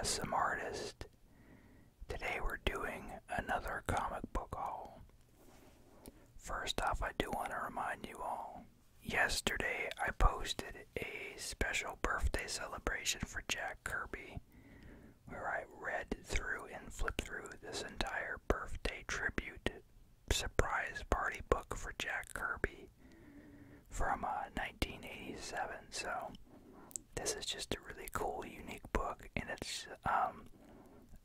awesome artist. Today we're doing another comic book haul. First off, I do want to remind you all, yesterday I posted a special birthday celebration for Jack Kirby, where I read through and flipped through this entire birthday tribute surprise party book for Jack Kirby from 1987. So this is just a really cool, unique book, and it's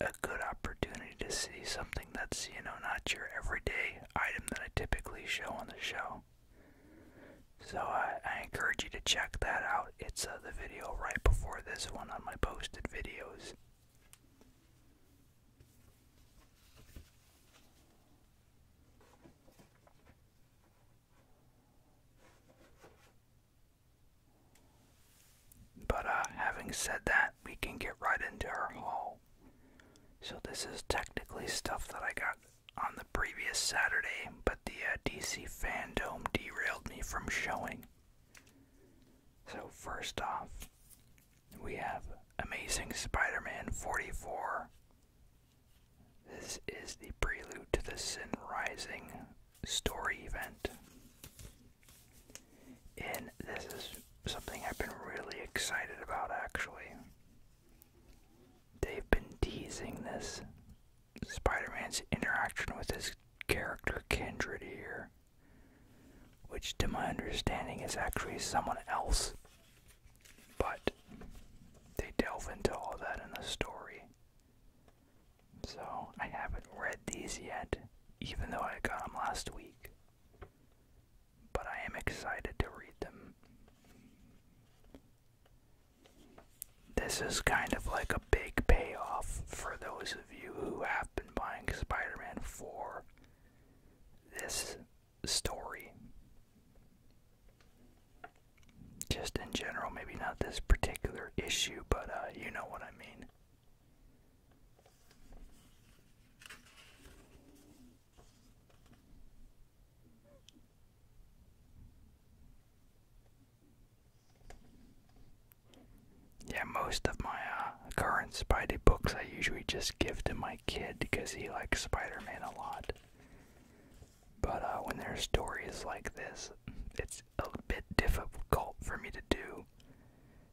a good opportunity to see something that's, not your everyday item that I typically show on the show. So I encourage you to check that out. It's the video right before this one on my posted videos. But having said that, we can get right into our haul. So this is technically stuff that I got on the previous Saturday, but the DC Fandom derailed me from showing. So first off, we have Amazing Spider-Man 44. This is the prelude to the Sin Rising story event. And this is something I've been really excited about, actually. They've been teasing this Spider-Man's interaction with his character Kindred here, which to my understanding is actually someone else, but they delve into all that in the story. So I haven't read these yet, even though I got them last week, but I am excited to read them. This is kind of like a big payoff for those of you who have been buying Spider-Man for this story. Just in general, maybe not this particular issue, but you know what I mean. Yeah, most of my current Spidey books I usually just give to my kid because he likes Spider-Man a lot. But when there's stories like this, it's a bit difficult for me to do,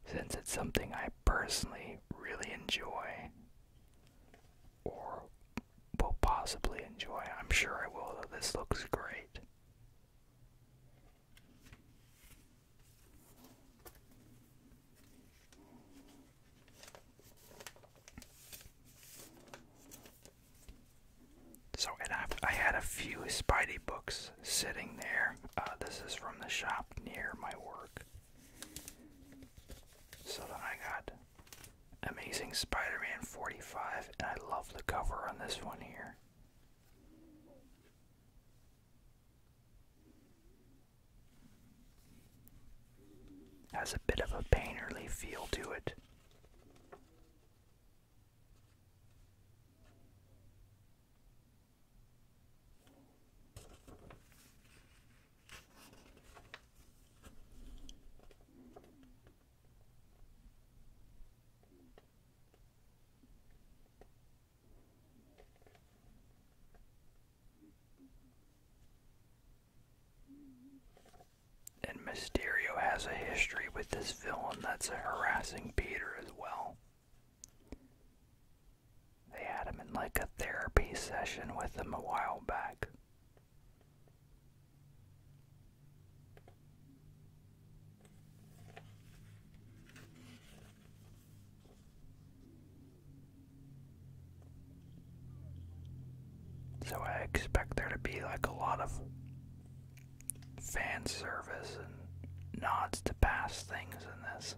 since it's something I personally really enjoy, or will possibly enjoy. I'm sure I will, though. This looks great. So I had a few Spidey books sitting there. This is from the shop near my work. So then I got Amazing Spider-Man 45, and I love the cover on this one here. Has a bit of a painterly feel to it. And Mysterio has a history with this villain that's harassing Peter as well. They had him in like a therapy session with him a while back. So I expect there to be like a lot of fan service and nods to past things in this.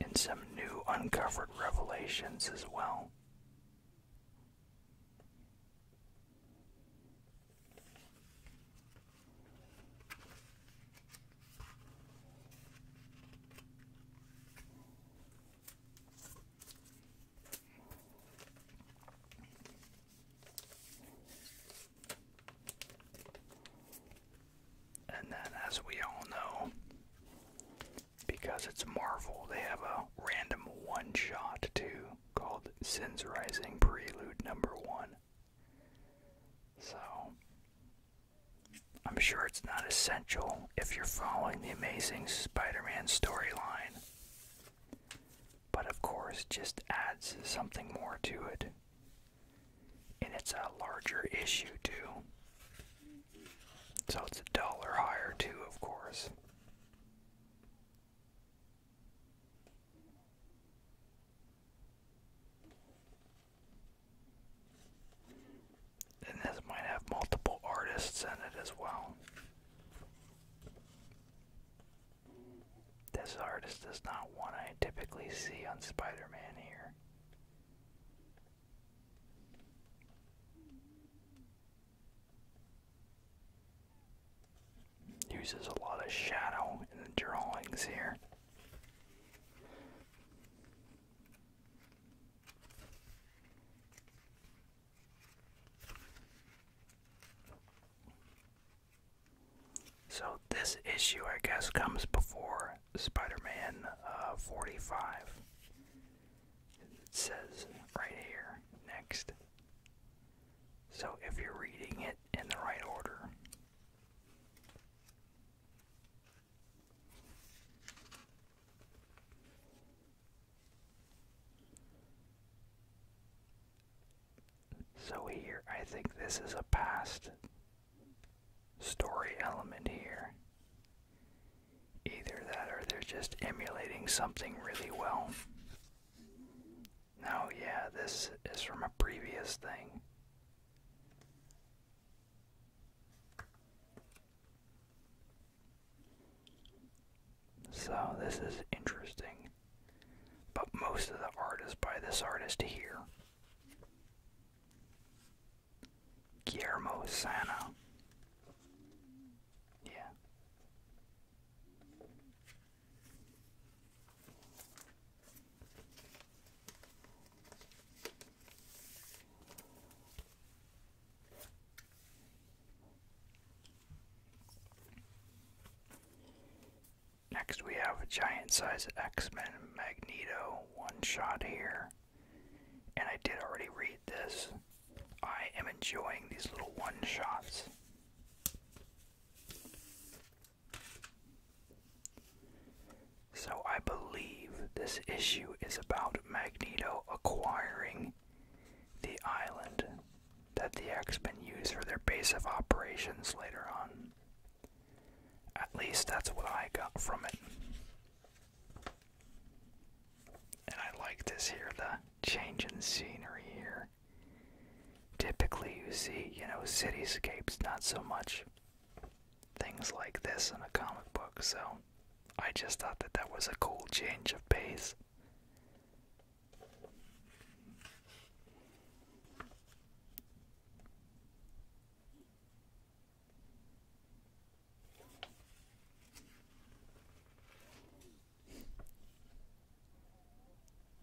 And some new uncovered revelations as well. And then, as we all know, because it's Marvel, they have a Sins Rising Prelude number 1. So, I'm sure it's not essential if you're following the Amazing Spider-Man storyline. But of course, just adds something more to it. And it's a larger issue too. So it's $1 higher too, of course. And this might have multiple artists in it as well. This artist is not one I typically see on Spider-Man here. Uses a lot of shadow in the drawings here. So this issue, I guess, comes before Spider-Man 45. It says right here, next. So if you're reading it in the right order. So here, I think this is a past story element here. Either that or they're just emulating something really well. No, yeah, this is from a previous thing. So this is interesting. But most of the art is by this artist here. Guillermo Sana. Yeah. Next we have a giant size X-Men Magneto one-shot here. And I did already read this. I am enjoying these little one-shots. So I believe this issue is about Magneto acquiring the island that the X-Men use for their base of operations later on. At least that's what I got from it. And I like this here, the change in scenery here. Typically you see, cityscapes, not so much things like this in a comic book, so I just thought that that was a cool change of pace.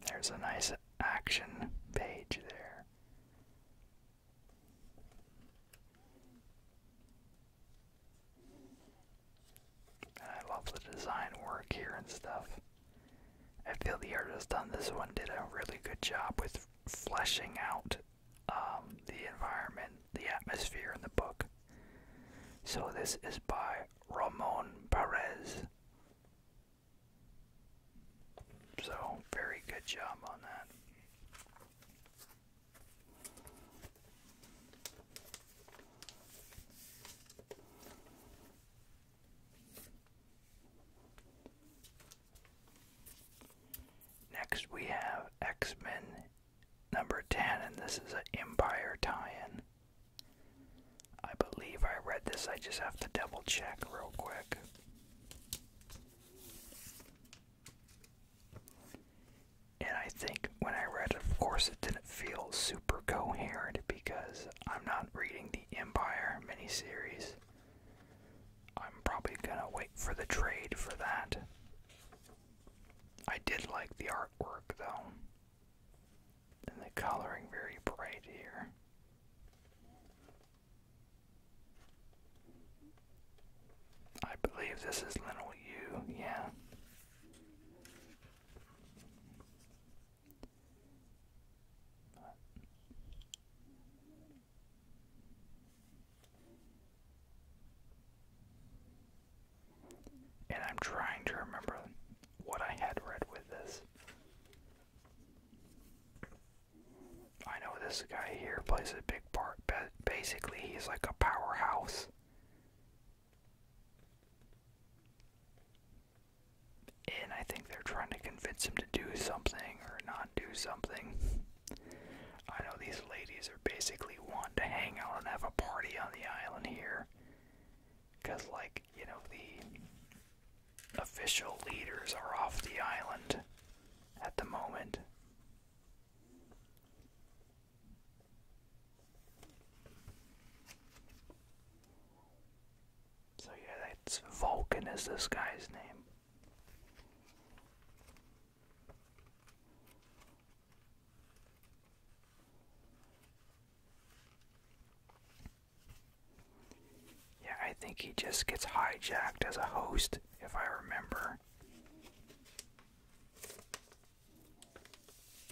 There's a nice action page there. And I love the design work here and stuff. I feel the artist on this one did a really good job with fleshing out the environment, the atmosphere in the book. So this is by Ramon Perez. So, very good job on that. Next we have X-Men number 10, and this is an Empire tie-in. I believe I read this, I just have to double check real quick. And I think when I read it, of course, it didn't feel super coherent because I'm not reading the Empire miniseries. I'm probably gonna wait for the trade for that. I did like the artwork though. And the coloring very bright here. I believe this is Little U, yeah. this guy here plays a big part. Basically, he's like a powerhouse. And I think they're trying to convince him to do something or not do something. I know these ladies are basically wanting to hang out and have a party on the island here. Because, like, you know, the official leaders are off the island at the moment. So yeah, that's Vulcan is this guy's name. Yeah, I think he just gets hijacked as a host, if I remember.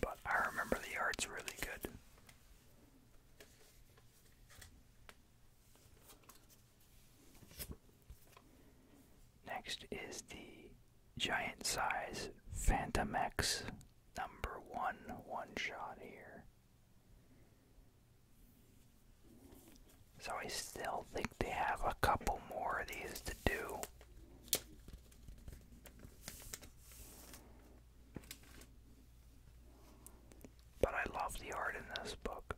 But I remember the art's really good. Next is the giant size Phantom X number 1 one-shot here. So I still think they have a couple more of these to do. But I love the art in this book.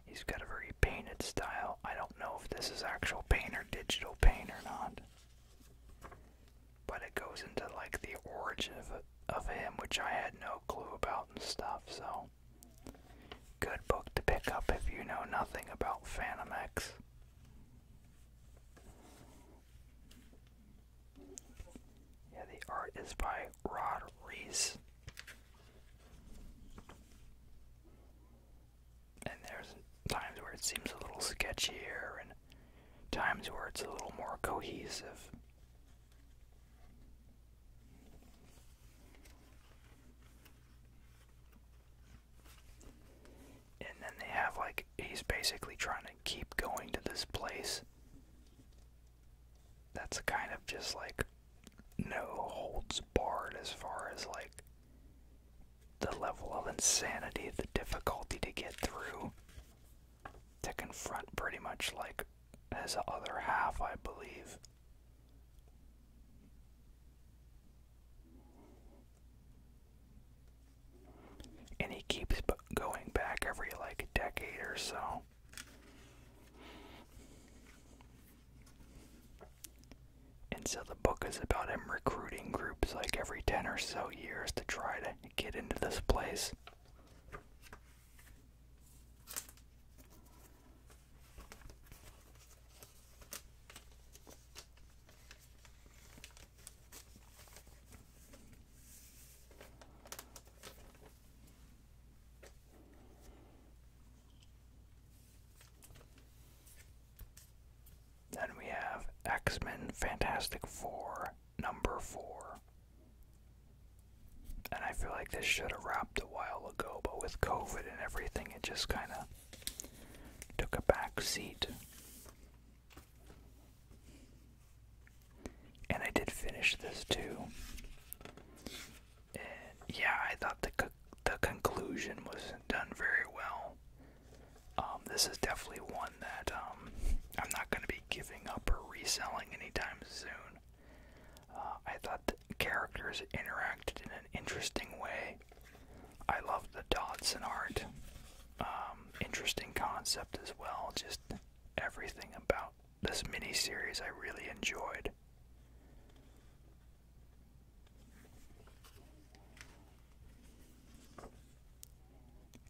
He's got a very painted style. I don't know if this is actual paint or digital paint or not. But it goes into like the origin of him, which I had no clue about and stuff, so good book to pick up if you know nothing about Phantom X. Yeah, the art is by Rod Reese. And there's times where it seems a little sketchier and times where it's a little more cohesive. And then they have, like, he's basically trying to keep going to this place that's kind of just like no holds barred as far as like the level of insanity, the difficulty to get through, to confront pretty much like his other half, I believe. And he keeps going back every like decade or so. And so the book is about him recruiting groups like every 10 or so years to try to get into this place. Then we have X-Men Fantastic Four, number 4. And I feel like this should have wrapped a while ago, but with COVID and everything, it just kind of took a back seat. And I did finish this too. And yeah, I thought the conclusion was done very well. This is definitely one that I'm not going to be giving up or reselling anytime soon. I thought the characters interacted in an interesting way. I loved the dots and art. Interesting concept as well. Just everything about this miniseries I really enjoyed.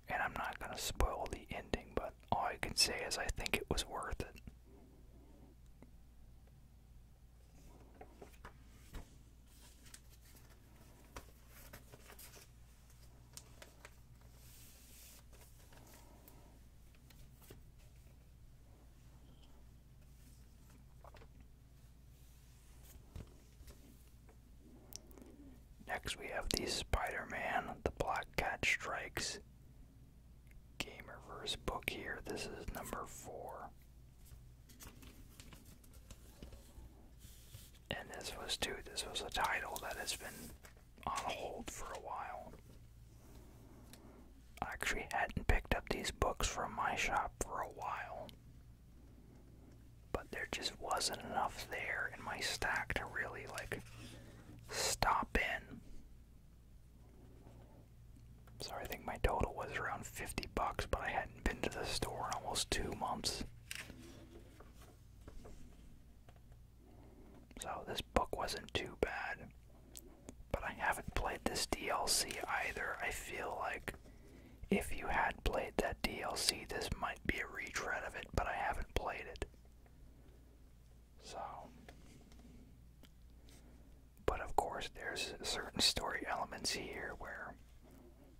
And I'm not going to spoil the ending, but all I can say is I think it was worth it. Next we have the Spider-Man, the Black Cat Strikes Gamerverse book here. This is number 4. And this was a title that has been on hold for a while. I actually hadn't picked up these books from my shop for a while, but there just wasn't enough there in my stack to really, like, stop in. So I think my total was around $50, but I hadn't been to the store in almost 2 months. So this book wasn't too bad, but I haven't played this DLC either. I feel like if you had played that DLC, this might be a retread of it, but I haven't played it. So, but of course there's certain story elements here where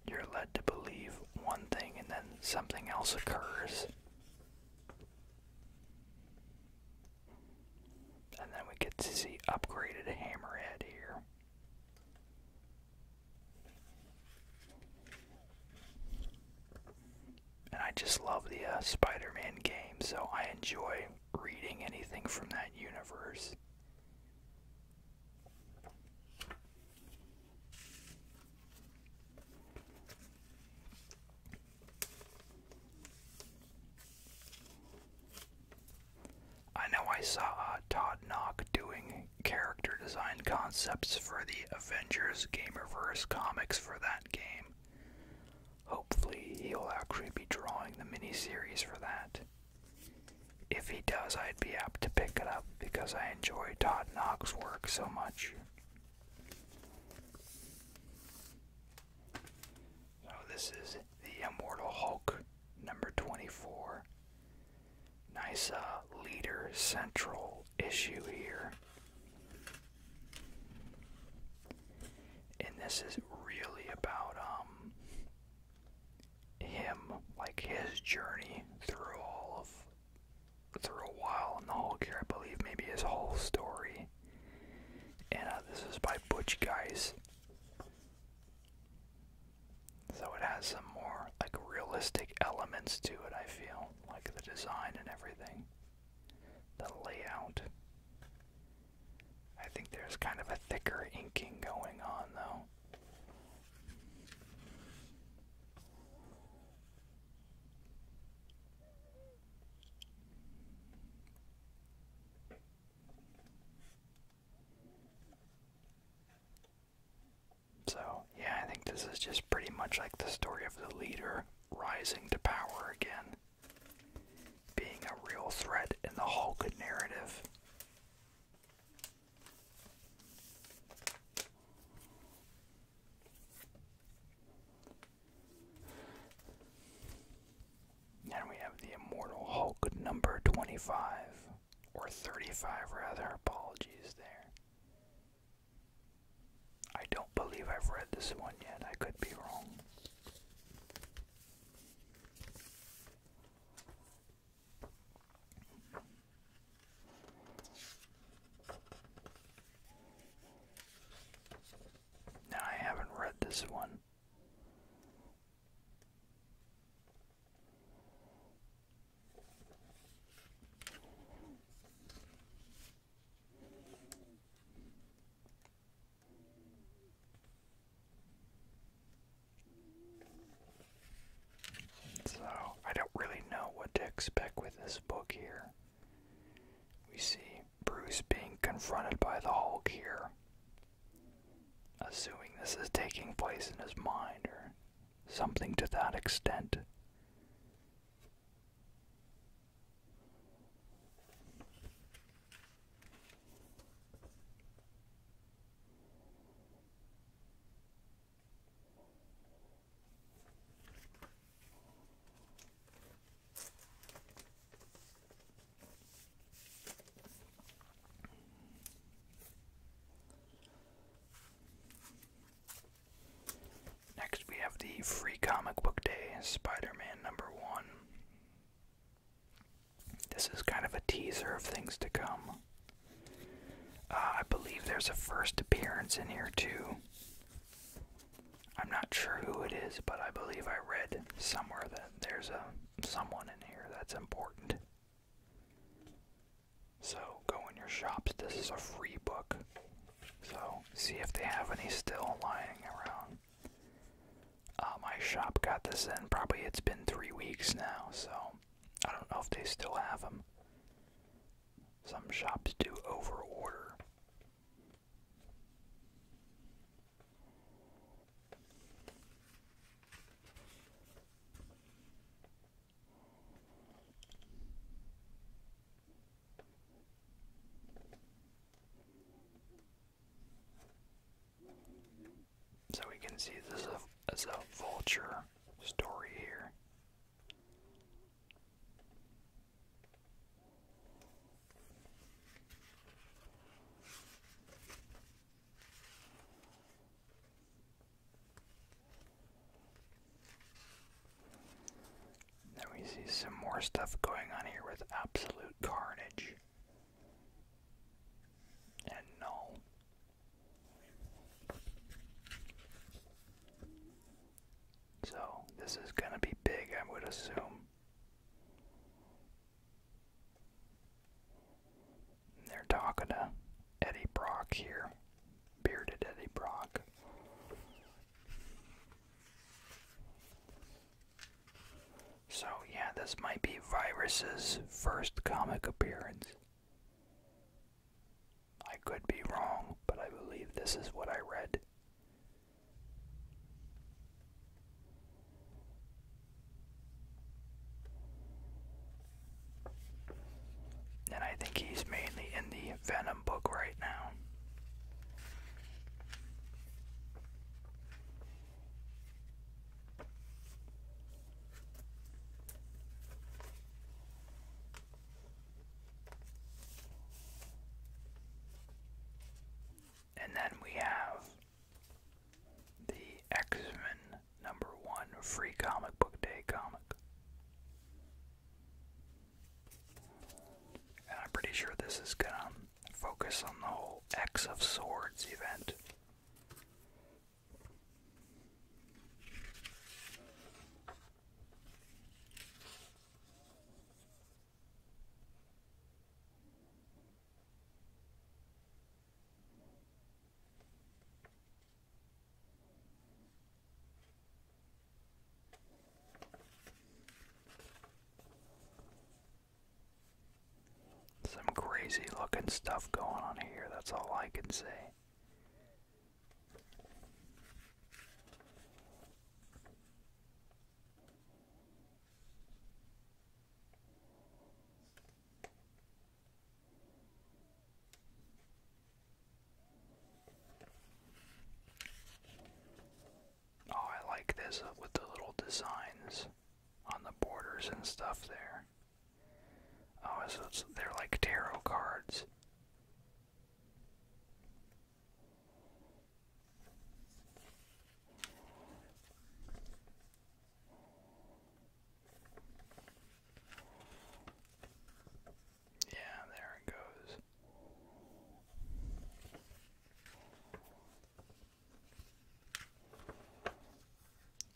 you're led to believe one thing and then something else occurs. And then we get to see upgraded Hammerhead here. And I just love the Spider-Man game, so I enjoy reading anything from that universe. I know I saw Todd Knock doing character design concepts for the Avengers Gamerverse comics for that game. Hopefully he'll actually be drawing the miniseries for that. If he does, I'd be apt to pick it up because I enjoy Todd Knock's work so much. So this is the Immortal Hulk, number 24. Nice leader central issue here. And this is really about him, like his journey through a while in the Hulk here, I believe, maybe his whole story. And this is by Butch Guys. So it has some more like realistic elements to it, I feel, like the design and everything. The layout. I think there's kind of a thicker inking going on though. So, yeah, I think this is just pretty much like the story of the leader rising to power again, being a real threat in the Hulk narrative. And we have the Immortal Hulk number 25, or 35 rather, apologies there. I don't believe I've read this one yet, I could be wrong. No, I haven't read this one. So, I don't really know what to expect with this book here. We see Bruce being confronted by the Hulk here, assuming this is taking place in his mind or something to that extent. Next we have the Free Comic Book Day, Spider-Man number 1. This is kind of a teaser of things to come. I believe there's a first appearance in here too. I'm not sure who it is, but I believe I read somewhere that there's someone in here that's important. So go in your shops, this is a free book. So, see if they have any still lying around. My shop got this in, probably it's been 3 weeks now, so I don't know if they still have them. Some shops do over-order. So we can see this is a Vulture story here. Then we see some more stuff going on here with Absolute Carnage and Null. So, this is gonna be big, I would assume. They're talking to Eddie Brock here. Bearded Eddie Brock. So, yeah, this might be Virus's first comic appearance. I could be wrong, but I believe this is what I read. And I think he's mainly in the Venom book right now. And then we have the X-Men #1 free comic book day comic. And I'm pretty sure this is gonna focus on the whole X of Swords event. Some crazy looking stuff going on here, that's all I can say. Oh, I like this with the little designs on the borders and stuff there. Oh, so they're like tarot cards. Yeah, there it goes.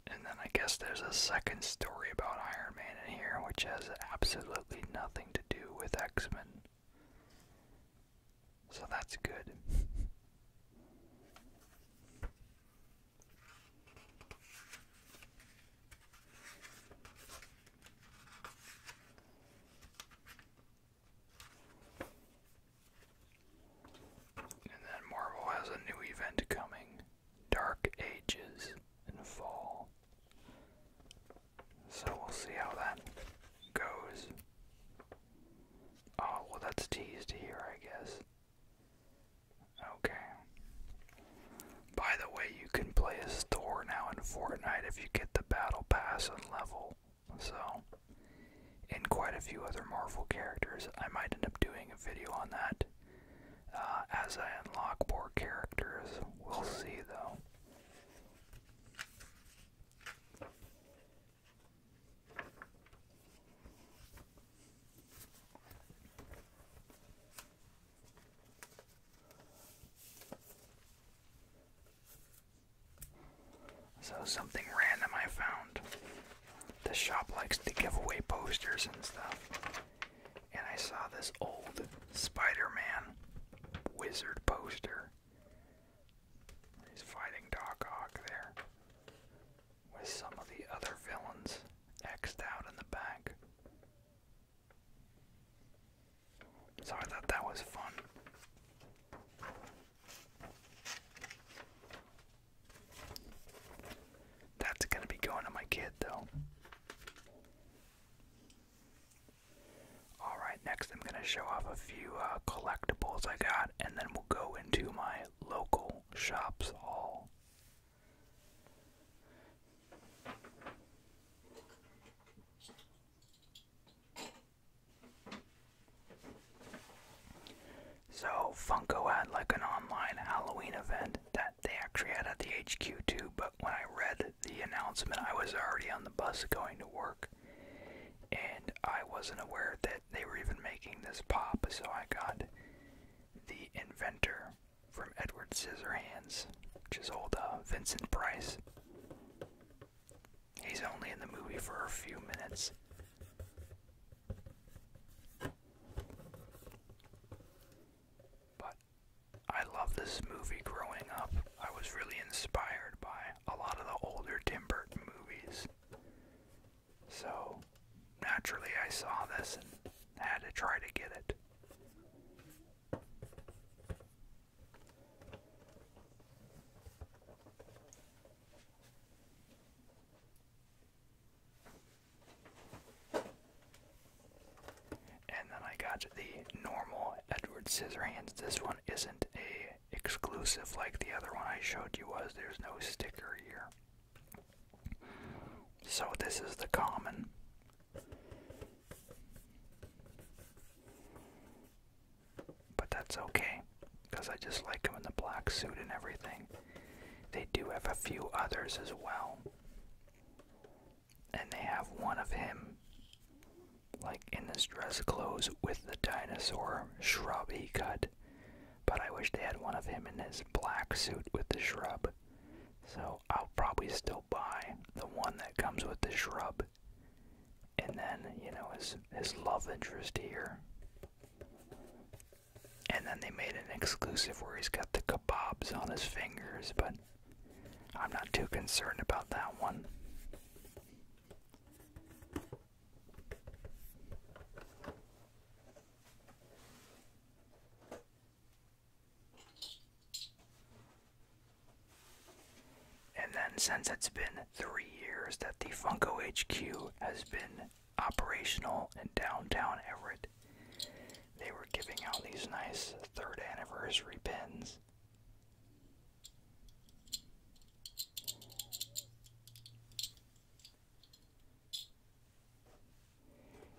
And then I guess there's a second story about Iron Man in here, which has absolutely nothing to do with X-Men. So that's good. And then Marvel has a new event coming, Dark Ages in fall. So we'll see how that goes. Oh, well that's teased here, I guess. Okay. By the way, you can play a store now in Fortnite if you get the Battle Pass and level. So, and quite a few other Marvel characters. I might end up doing a video on that as I unlock more characters. We'll see though. So something random I found. The shop likes to give away posters and stuff. And I saw this old Spider-Man wizard poster with some of the other villains X'd out in the back. So I thought that was fun. That's gonna be going to my kid though. Alright, next I'm gonna show off a few collectibles I got, and then we'll go into my local shops haul. So, Funko had like an online Halloween event that they actually had at the HQ too, but when I read the announcement, I was already on the bus going to work, and I wasn't aware that they were even making this pop, so I got the inventor from Edward Scissorhands, which is old Vincent Price. He's only in the movie for a few minutes. But I love this movie growing up. I was really inspired by a lot of the older Tim Burton movies. So, naturally I saw this and had to try to get it. And then I got the normal Edward Scissorhands. This one isn't a exclusive like the other one I showed you was. There's no sticker here. So this is the common. But that's okay, because I just like him in the black suit and everything. They do have a few others as well. And they have one of him, like in his dress clothes with the dinosaur shrub he cut. But I wish they had one of him in his black suit with the shrub. So I'll probably still buy the one that comes with the shrub. And then, you know, his love interest here. And then they made an exclusive where he's got the kebabs on his fingers, but I'm not too concerned about that one. And then since it's been 3 years that the Funko HQ has been operational in downtown Everett, they were giving out these nice 3rd anniversary pins.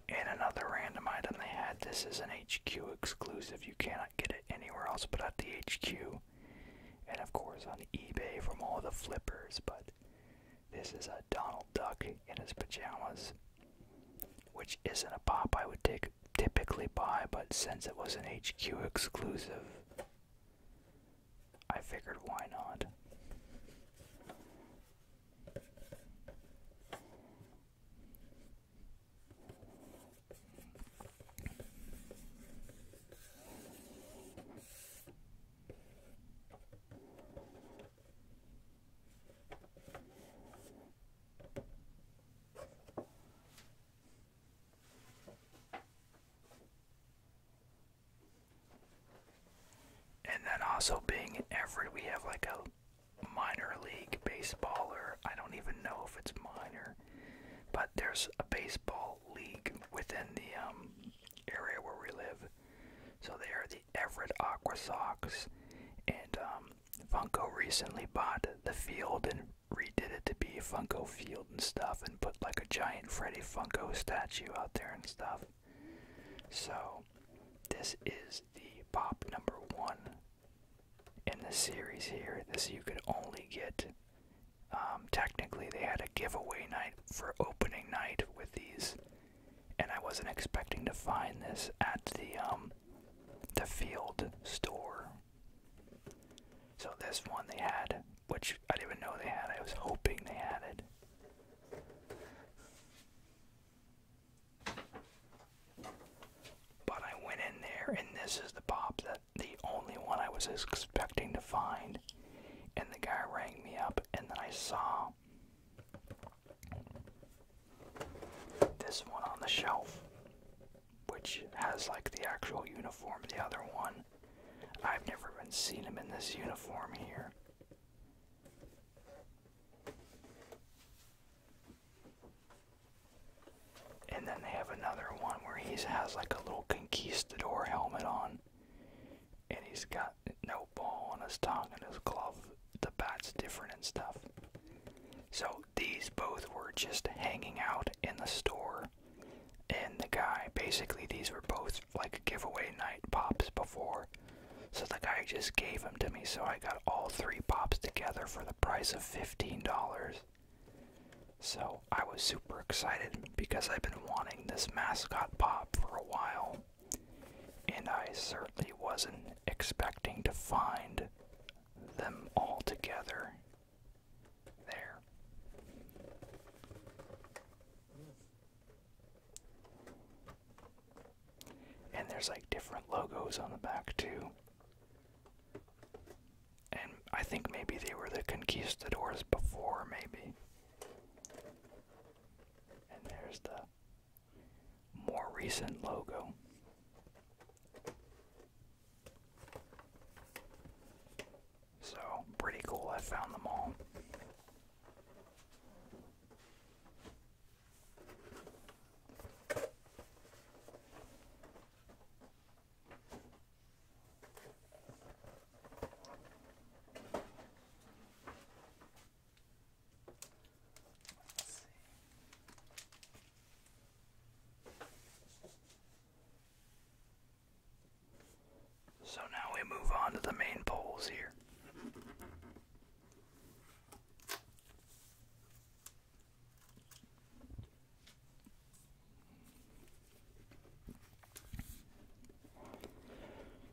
And another random item they had, this is an HQ exclusive, you cannot get it anywhere else but at the HQ. And of course on eBay from all the flippers, but this is a Donald Duck in his pajamas, which isn't a pop I would typically buy, but since it was an HQ exclusive, I figured why not. And then also being in Everett, we have like a minor league baseball, or I don't even know if it's minor, but there's a baseball league within the area where we live. So they are the Everett Aqua Sox, and Funko recently bought the field and redid it to be a Funko Field and stuff, and put like a giant Freddy Funko statue out there and stuff. So this is the pop number 1 in the series here. This you could only get, technically they had a giveaway night for opening night with these, and I wasn't expecting to find this at the field store. So this one they had, which I didn't even know they had, I was hoping they had it. But I went in there, and this is the pop, that the only one I was expecting to find. And the guy rang me up, and then I saw shelf, which has like the actual uniform. The other one, I've never even seen him in this uniform here. And then they have another one where he has like a little conquistador helmet on. And he's got no ball on his tongue and his glove. The bat's different and stuff. So these both were just hanging out in the store. And the guy, basically these were both like giveaway night pops before. So the guy just gave them to me, so I got all 3 pops together for the price of $15. So I was super excited because I've been wanting this mascot pop for a while. And I certainly wasn't expecting to find them all together there. And there's like different logos on the back too. And I think maybe they were the conquistadors before, maybe. And there's the more recent logo. So, pretty cool. I found them all. So now we move on to the main polls here.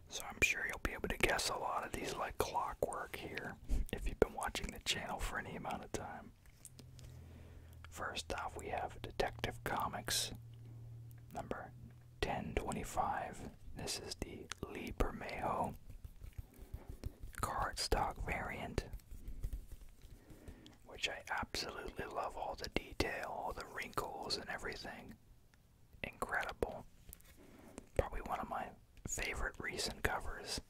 So I'm sure you'll be able to guess a lot of these like clockwork here if you've been watching the channel for any amount of time. First off, we have Detective Comics number 1025. This is the Lee Bermejo cardstock variant, which I absolutely love. All the detail, all the wrinkles and everything. Incredible. Probably one of my favorite recent covers.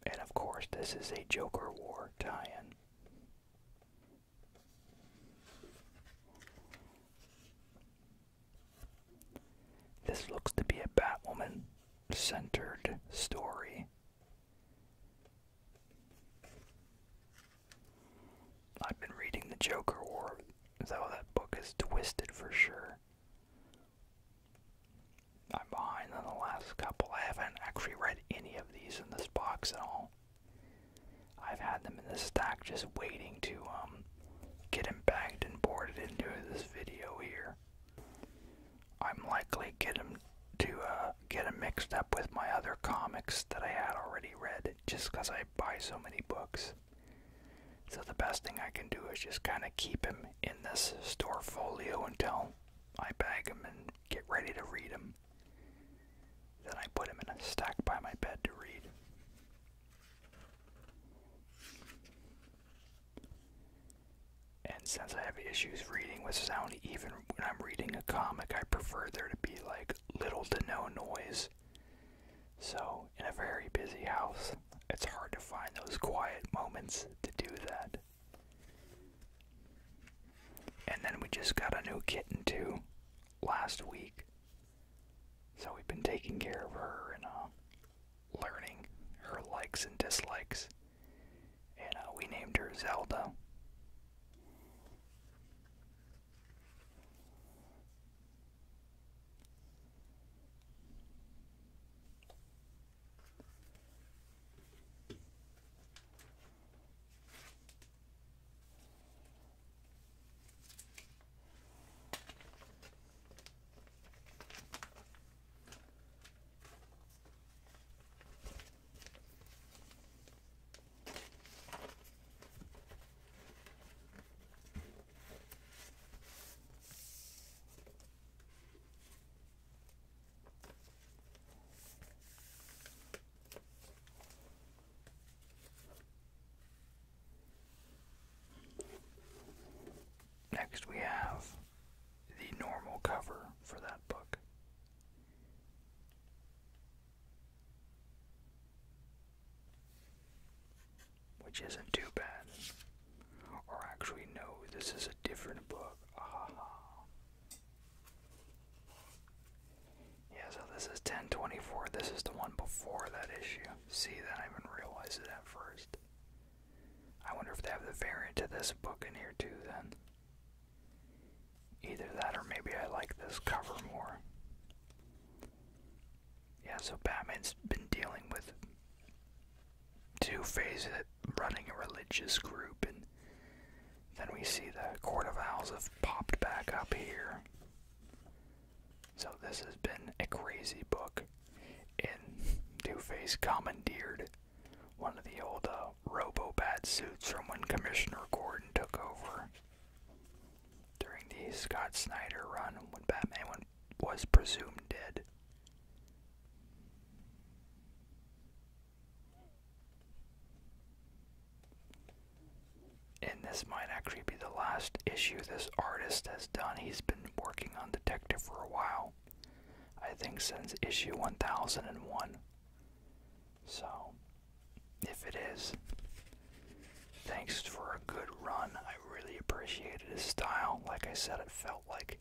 And of course, this is a Joker War tie-in. This looks to be a Batwoman-centered story. I've been reading the Joker War, though that book is twisted for sure. I'm behind on the last couple. I haven't actually read any of these in this box at all. I've had them in this stack just waiting to get them bagged and boarded into this video here. I'm likely get them mixed up with my other comics that I had already read, just because I buy so many books. So the best thing I can do is just kind of keep them in this store folio until I bag them and get ready to read them. Then I put them in a stack by my bed to read. And since I have issues reading with sound, even when I'm reading a comic, I prefer there to be like little to no noise. So, in a very busy house, it's hard to find those quiet moments to do that. And then we just got a new kitten too, last week. So we've been taking care of her and learning her likes and dislikes. And we named her Zelda. which isn't too bad. Or actually, no, this is a different book. Yeah, so this is 1024. This is the one before that issue. See, that I didn't realize it at first. I wonder if they have the variant to this book in here too, then. Either that or maybe I like this cover more. Yeah, so Batman's been dealing with Two-Face running a religious group, and then we see the Court of Owls have popped back up here. So this has been a crazy book, and Two-Face commandeered one of the old Robo-Bat suits from when Commissioner Gordon took over during the Scott Snyder run when Batman was presumed dead. And this might actually be the last issue this artist has done. He's been working on Detective for a while. I think since issue 1001. So, if it is, thanks for a good run. I really appreciated his style. Like I said, it felt like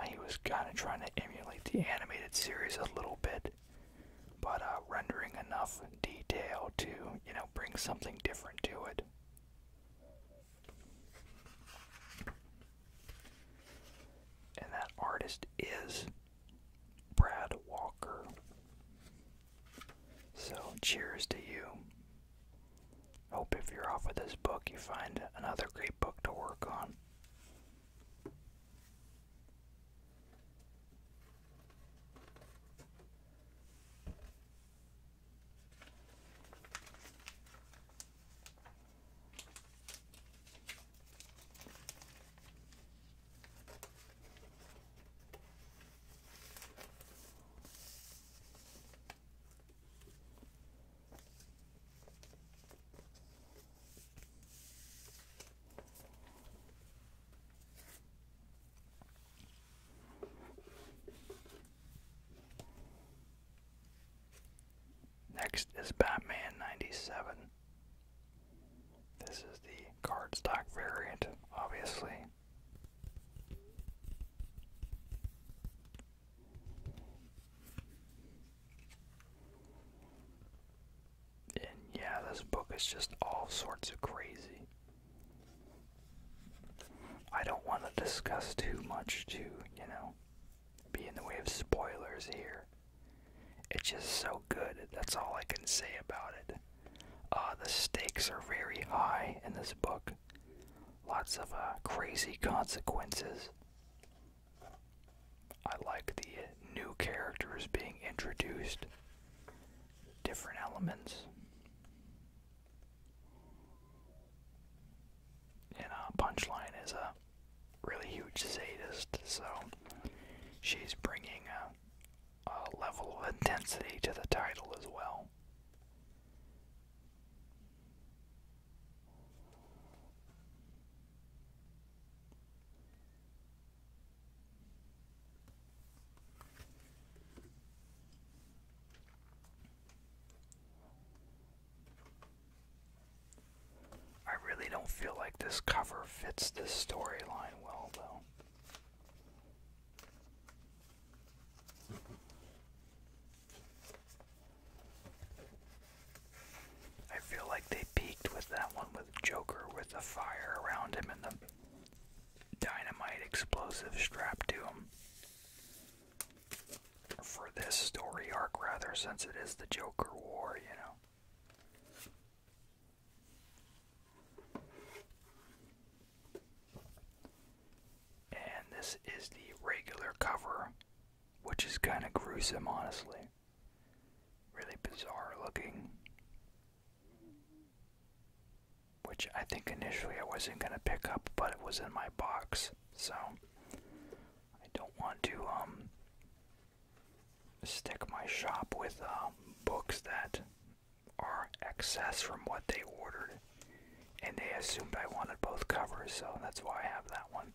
he was kind of trying to emulate the animated series a little bit, but rendering enough detail to, you know, bring something different to it. And that artist is Brad Walker. So, cheers to you. Hope if you're off of this book, you find another great book to work on. Next is Batman 97. This is the cardstock variant, obviously. And yeah, this book is just all sorts of crazy. I don't want to discuss too much to, you know, be in the way of spoilers here. It's just so good, that's all I can say about it. The stakes are very high in this book. Lots of crazy consequences. I like the new characters being introduced. Different elements. And Punchline is a really huge sadist, so she's bringing a level of intensity to the title as well. I really don't feel like this cover fits this storyline well, though. I feel like they peaked with that one with Joker with the fire around him and the dynamite explosive strapped to him. For this story arc, rather, since it is the Joker War, you know. And this is the regular cover, which is kind of gruesome, honestly. Really bizarre looking. Which I think initially I wasn't going to pick up, but it was in my box, so I don't want to stick my shop with books that are excess from what they ordered, and they assumed I wanted both covers, so that's why I have that one.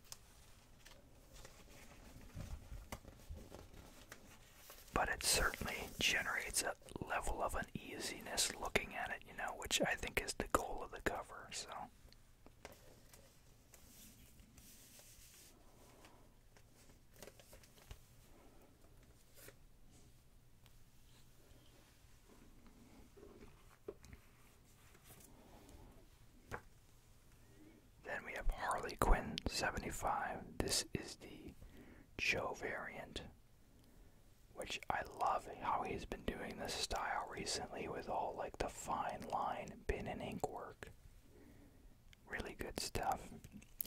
But it certainly generates a level of uneasiness looking at it, you know, which I think is the goal of the cover, so. Then we have Harley Quinn 75. This is the Joe variant, which I love how he's been doing this style recently with all like the fine line pen and ink work. Really good stuff.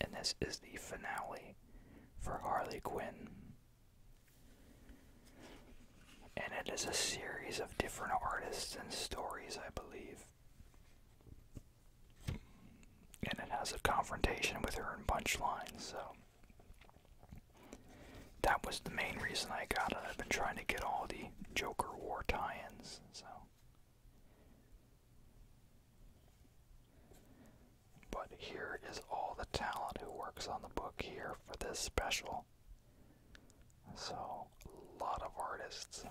And this is the finale for Harley Quinn. And it is a series of different artists and stories, I believe. And it has a confrontation with her in Punchline, so that was the main reason I got it. I've been trying to get all the Joker War tie-ins, so. But here is all the talent who works on the book here for this special. So, a lot of artists.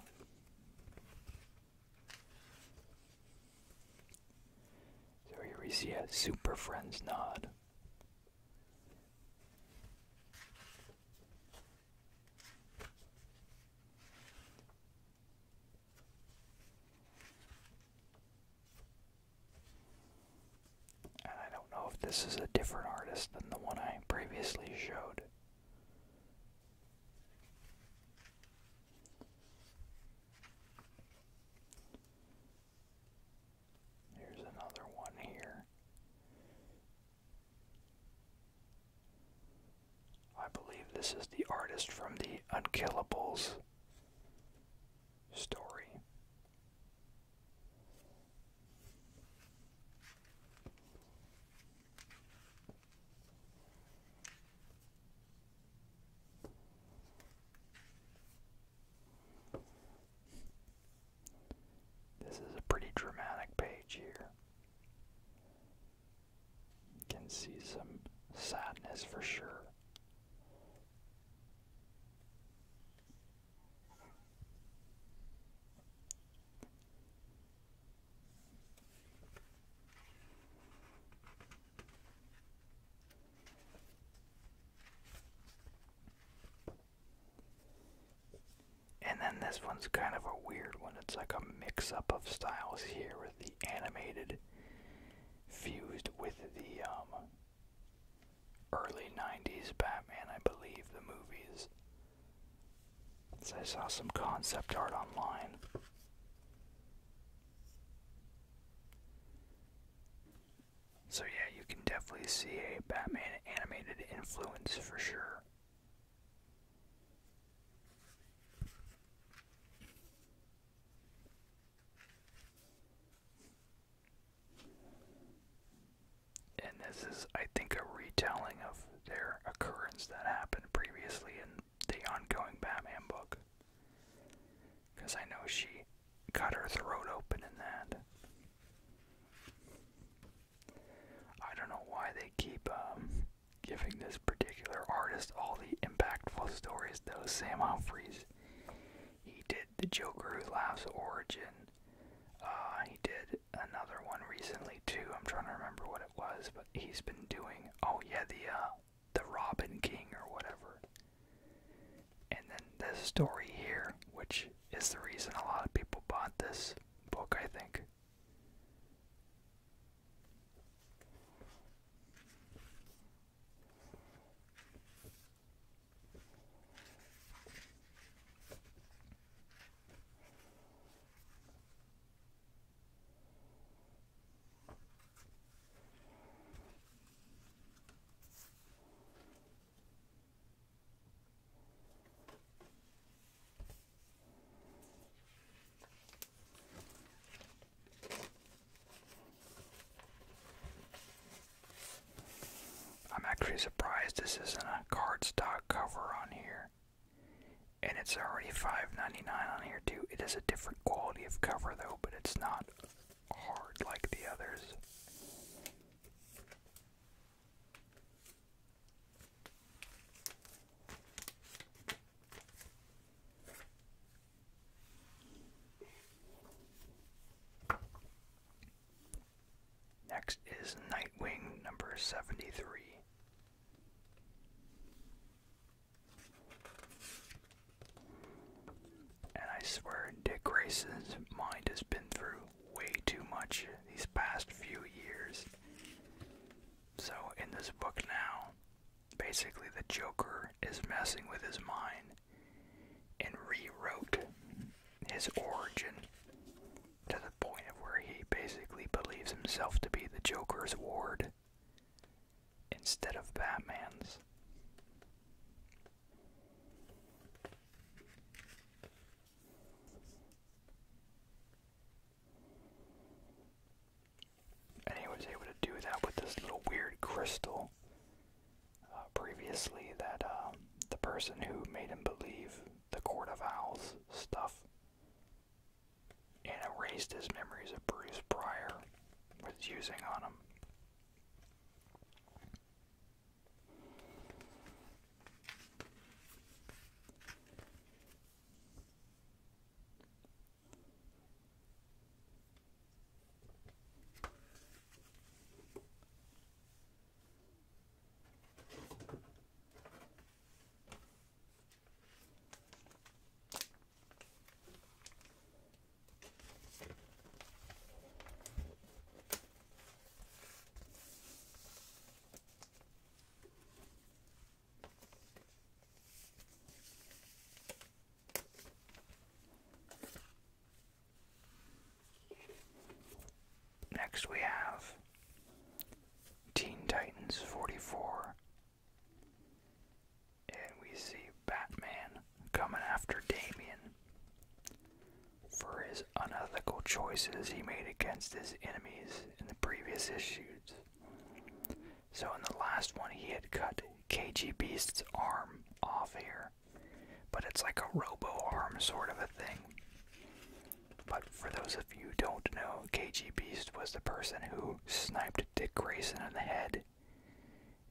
So here we see a Super Friends nod. And I don't know if this is a different artist than the one I previously showed. Here's another one here. I believe this is the artist from the Unkillables story. This is a pretty dramatic page here. You can see some sadness for sure. And then this one's kind of a weird one. It's like a mix-up of styles here with the animated fused with the early 90s Batman, I believe, the movies. So I saw some concept art online. So yeah, you can definitely see a Batman animated influence for sure. And this is, I think, a retelling of their occurrence that happened previously in the ongoing Batman book. Because I know she cut her throat open in that. I don't know why they keep giving this particular artist all the impactful stories, though. Sam Humphries, he did the Joker Who Laughs origin. He did another one recently too. I'm trying to remember what it was, but he's been doing, oh yeah, the Robin King or whatever. And then this story here, which is the reason a lot of people bought this book, I think. I'm actually surprised this isn't a cardstock cover on here. And it's already $5.99 on here too. It is a different quality of cover though, but it's not hard like the others. swear Dick Grayson's mind has been through way too much these past few years. So in this book now, basically the Joker is messing with his mind and rewrote his origin to the point of where he basically believes himself to be the Joker's ward instead of Batman's. And he was able to do that with this little weird crystal. Previously, that the person who made him believe the Court of Owls stuff and erased his memories of Bruce Pryor was using on him. Next we have Teen Titans 44, and we see Batman coming after Damian for his unethical choices he made against his enemies in the previous issues. So in the last one he had cut KG Beast's arm off here, but it's like a robo-arm sort of a thing. But for those of you who don't know, KG Beast was the person who sniped Dick Grayson in the head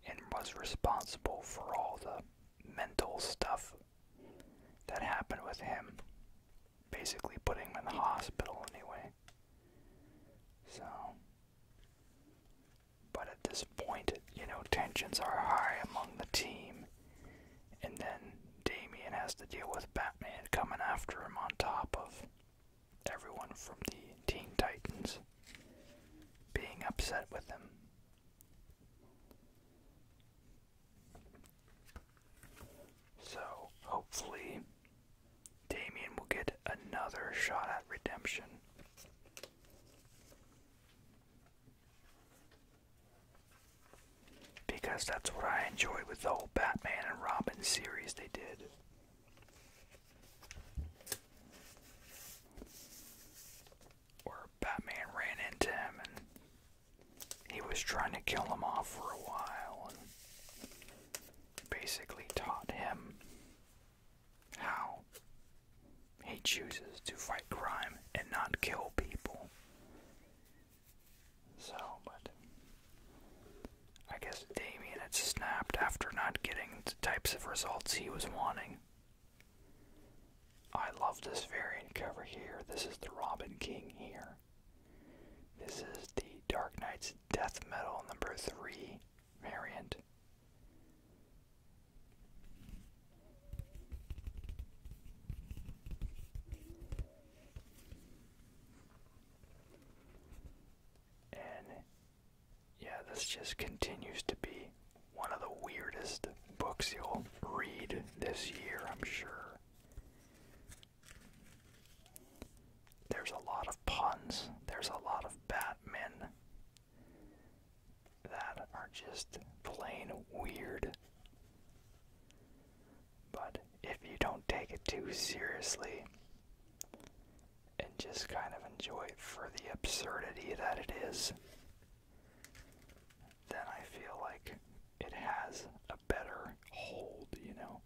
and was responsible for all the mental stuff that happened with him. Basically putting him in the hospital anyway. So, but at this point, you know, tensions are high among the team. And then Damian has to deal with Batman coming after him on top of everyone from the Teen Titans being upset with him. So, hopefully, Damian will get another shot at redemption. Because that's what I enjoyed with the whole Batman and Robin series they did. Batman ran into him and he was trying to kill him off for a while and basically taught him how he chooses to fight crime and not kill people. So, but I guess Damian had snapped after not getting the types of results he was wanting. I love this variant cover here. This is the Robin King here. This is the Dark Knight's Death Metal number 3 variant. And yeah, this just continues to be one of the weirdest books you'll read this year, I'm sure. There's a lot of puns, there's a lot of Batmen that are just plain weird. But if you don't take it too seriously and just kind of enjoy it for the absurdity that it is, then I feel like it has a better hold, you know?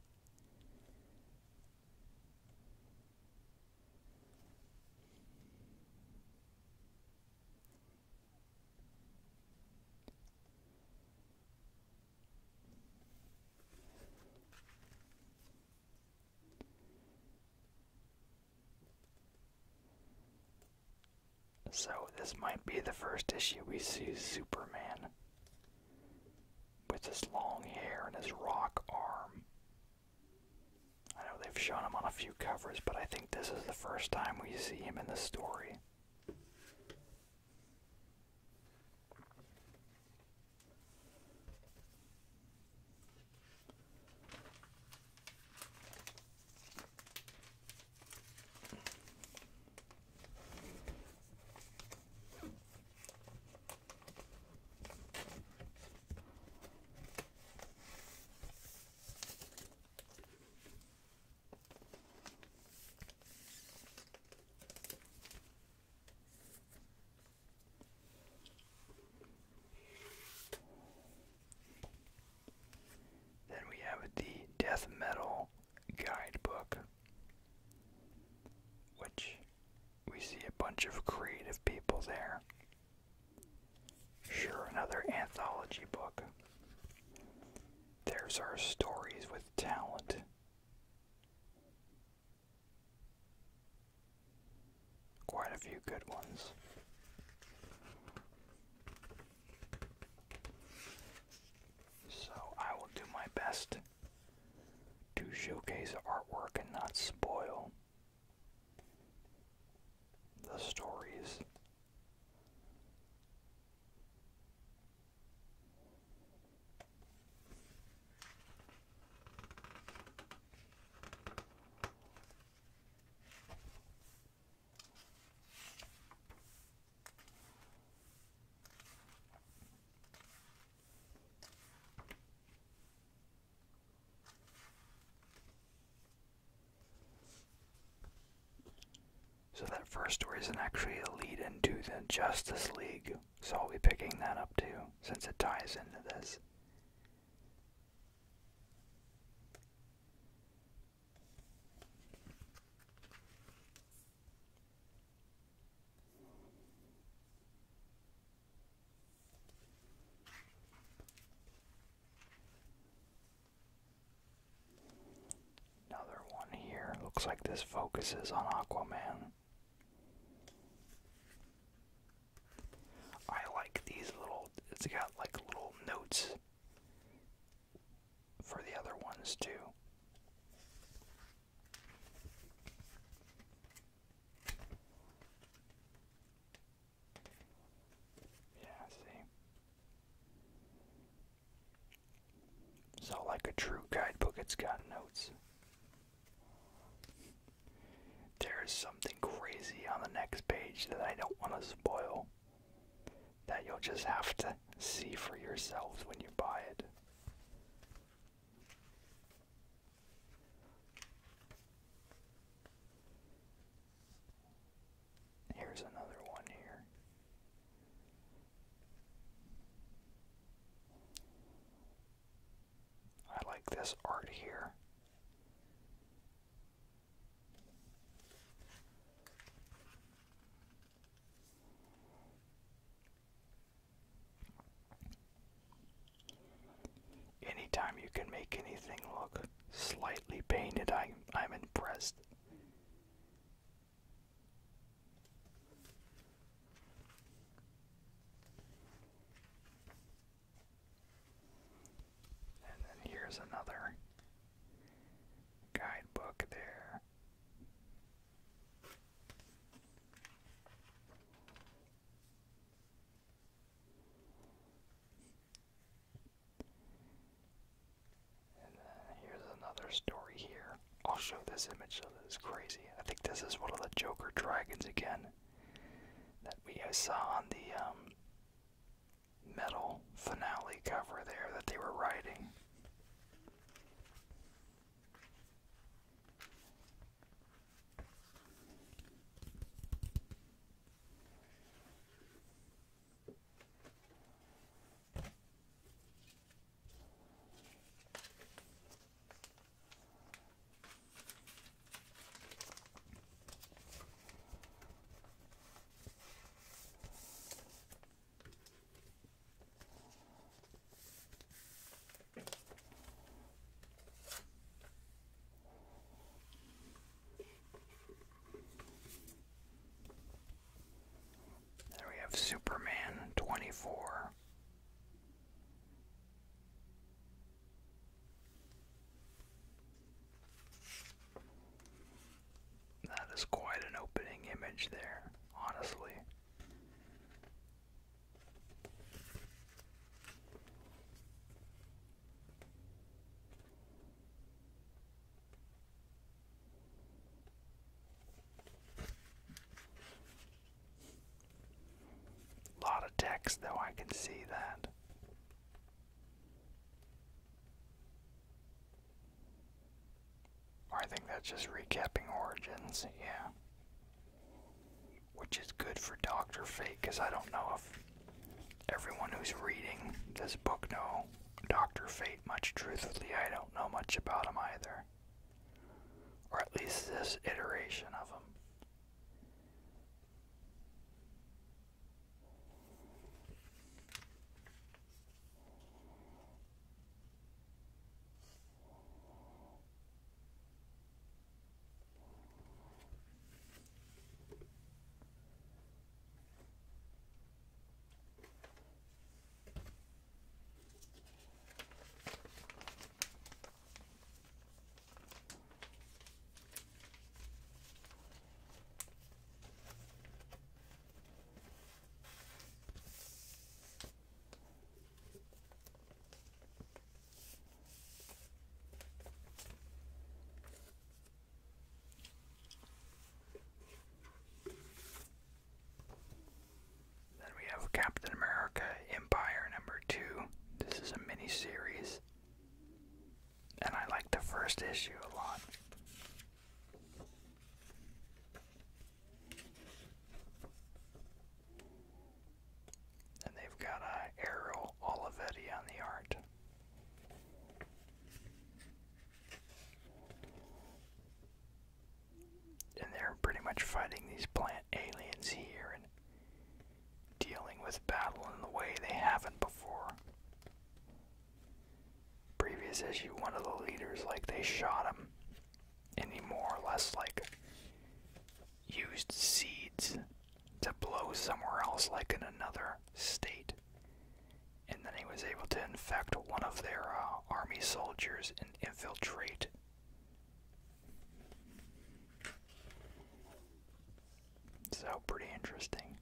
So this might be the first issue we see Superman with his long hair and his rock arm. I know they they've shown him on a few covers, but I think this is the first time we see him in the story. The Death Metal Guidebook, which we see a bunch of creative people there. Sure, another anthology book. There's our stories with talent. Quite a few good ones. So I will do my best to showcase artwork and not spoil the stories. So that first story isn't actually a lead into the Justice League, so I'll be picking that up too, since it ties into this. Another one here. Looks like this focuses on Aquaman. I like these little, it's got like little notes for the other ones too. Yeah, see. So like a true guidebook, it's got notes. There's something crazy on the next page that I don't want to spoil, that you'll just have to see for yourselves when you buy it. Here's another one here. I like this art here. Anytime you can make anything look slightly painted, I'm impressed. And then here's another guidebook there. Another story here. I'll show this image of this crazy. I think this is one of the Joker dragons again that we saw on the metal finale cover there that they were riding. damage there, honestly. A lot of text, though, I can see that. Or I think that's just recapping Origins, yeah. Which is good for Dr. Fate, because I don't know if everyone who's reading this book know Dr. Fate much. Truthfully, I don't know much about him either. Or at least this iteration of him. Captain America Empire number 2. This is a mini-series, and I like the first issue a lot. And they've got Ariel Olivetti on the art. And they're pretty much fighting these plant aliens here and dealing with battle in the way they haven't before. Previous issue, one of the leaders, like, they shot him, and he more or less, like, used seeds to blow somewhere else, like in another state. And then he was able to infect one of their army soldiers and infiltrate. So, pretty interesting.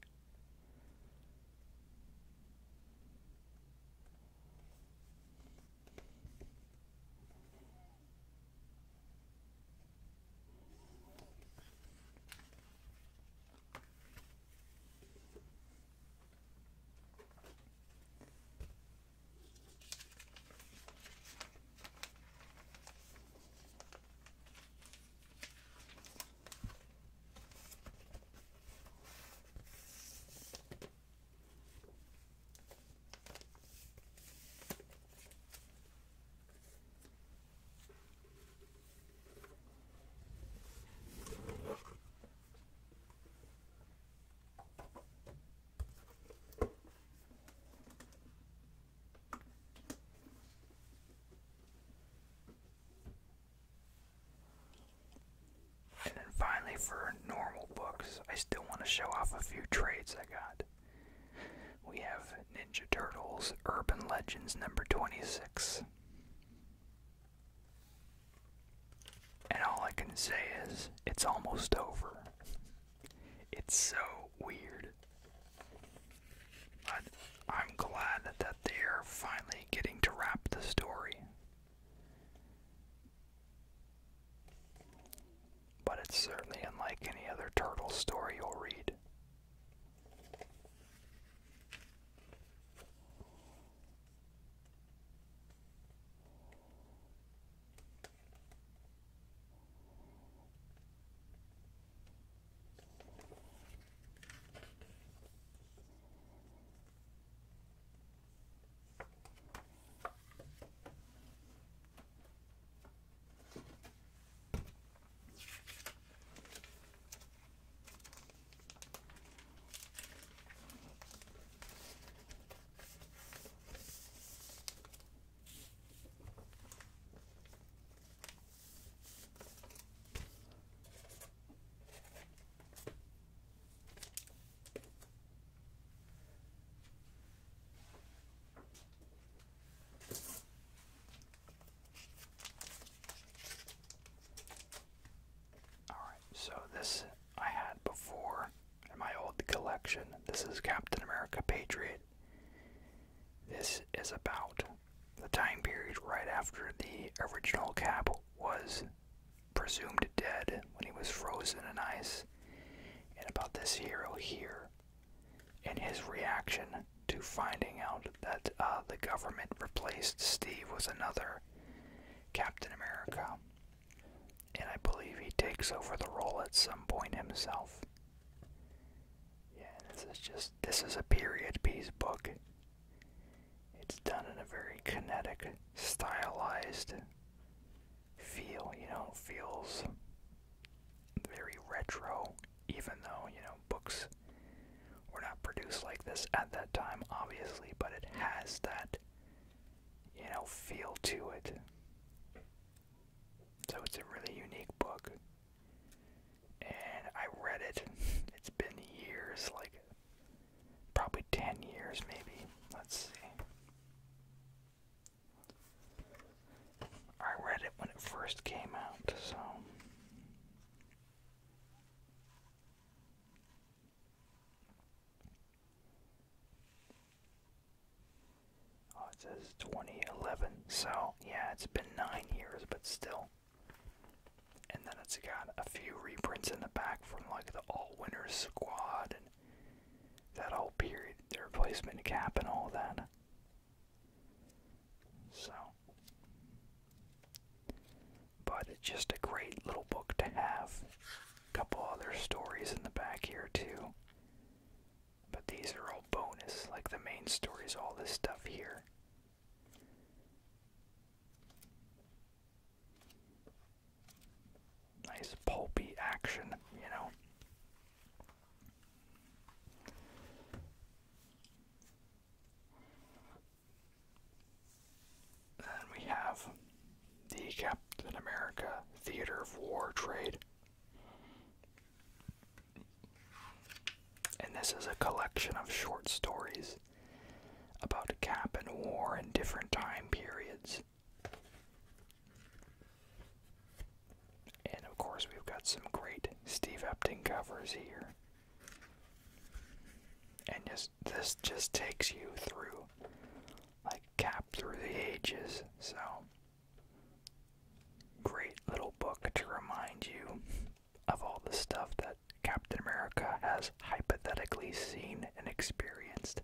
Finally, for normal books, I still want to show off a few trades I got. We have Ninja Turtles Urban Legends number 26. And all I can say is, it's almost over. It's so weird. But I'm glad that they're finally getting to wrap the story. But it's certainly unlike any other turtle story you'll read. So this I had before. collection. This is Captain America Patriot. This is about the time period right after the original Cap was presumed dead when he was frozen in ice, and about this hero here and his reaction to finding out that the government replaced Steve with another Captain America. And I believe he takes over the role at some point himself. Yeah, this is a period piece book. It's done in a very kinetic, stylized feel, you know, it feels very retro, even though, you know, books were not produced like this at that time, obviously, but it has that, you know, feel to it. So it's a really unique book, and I read it. It's been years, like probably 10 years maybe. Let's see. I read it when it first came out, so. Oh, it says 2011, so yeah, it's been 9 years, but still. And then it's got a few reprints in the back from like the All-Winners Squad and that whole period, the replacement Cap and all that. So, but it's just a great little book to have. A couple other stories in the back here too. But these are all bonus, like the main stories, all this stuff here. Nice pulpy action, you know. Then we have the Captain America Theater of War trade. And this is a collection of short stories about Cap and war in different time periods. And of course we've got some great Steve Epting covers here. And this just takes you through, like, Cap through the ages, so great little book to remind you of all the stuff that Captain America has hypothetically seen and experienced.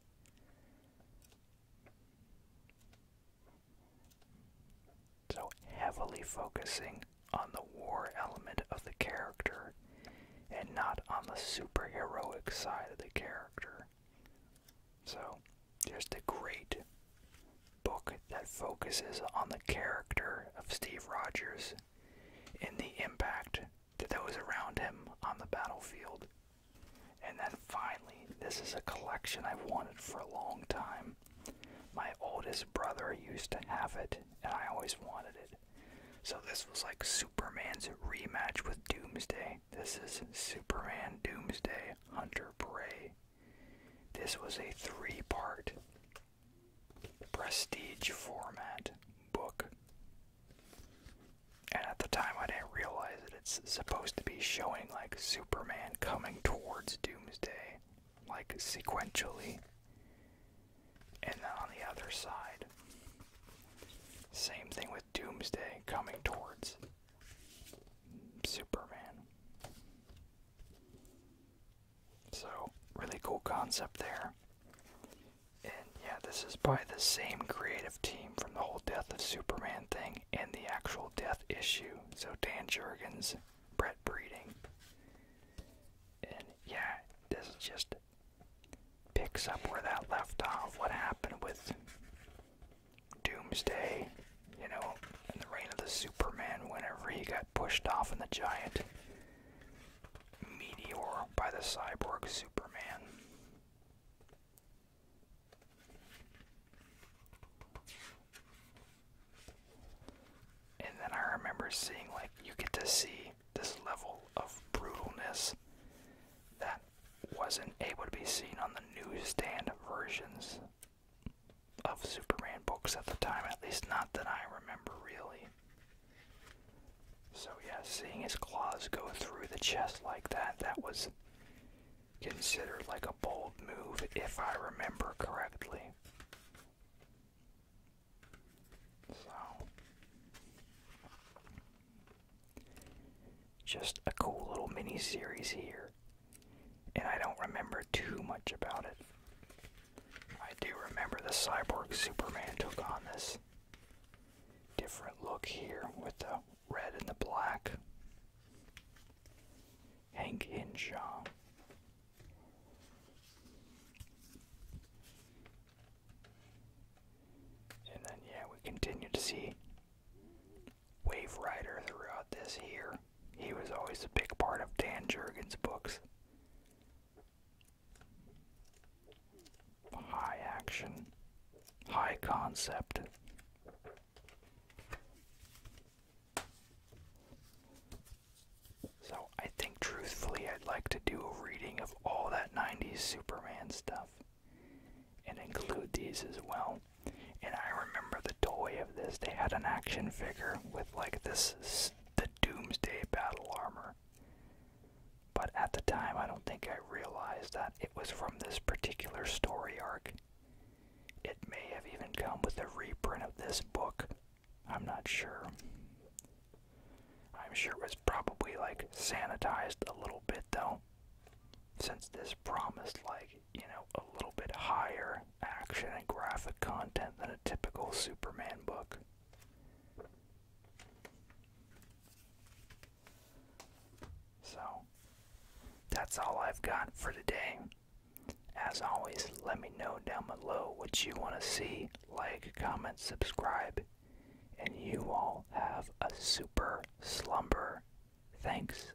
So heavily focusing on the war element of the character and not on the superheroic side of the character. So, just a great book that focuses on the character of Steve Rogers and the impact to those around him on the battlefield. And then finally, this is a collection I've wanted for a long time. My oldest brother used to have it, and I always wanted it. So this was like Superman's rematch with Doomsday. This is Superman, Doomsday, Hunter Bray. This was a 3-part prestige format book. And at the time I didn't realize that it's supposed to be showing like Superman coming towards Doomsday, like sequentially. And then on the other side, same thing with Doomsday coming towards Superman. So, really cool concept there. And yeah, this is by the same creative team from the whole Death of Superman thing and the actual Death issue. So Dan Jurgens, Brett Breeding. And yeah, this just picks up where that left off. What happened with Doomsday, you know, in the reign of the Superman, whenever he got pushed off in the giant meteor by the cyborg Superman. And then I remember seeing, like, you get to see this level of brutalness that wasn't able to be seen on the newsstand versions of Superman books at the time, at least not that I remember really. So yeah, seeing his claws go through the chest like that, that was considered like a bold move, if I remember correctly. So, just a cool little mini series here, and I don't remember too much about it. I do remember the Cyborg Superman took on this different look here with the red and the black. Hank Hinshaw. And then, yeah, we continue to see Wave Rider throughout this here. He was always a big part of Dan Jurgens' books. High action, high concept. So I think truthfully I'd like to do a reading of all that 90s Superman stuff and include these as well. And I remember the toy of this. They had an action figure with like this, the Doomsday battle armor. But at the time I don't think I realized that it was from this particular story arc. It may have even come with a reprint of this book. I'm not sure. I'm sure it was probably like sanitized a little bit though, since this promised like, you know, a little bit higher action and graphic content than a typical Superman book. So, that's all I've got for today. As always, let me know down below what you want to see. Like, comment, subscribe. And you all have a super slumber. Thanks.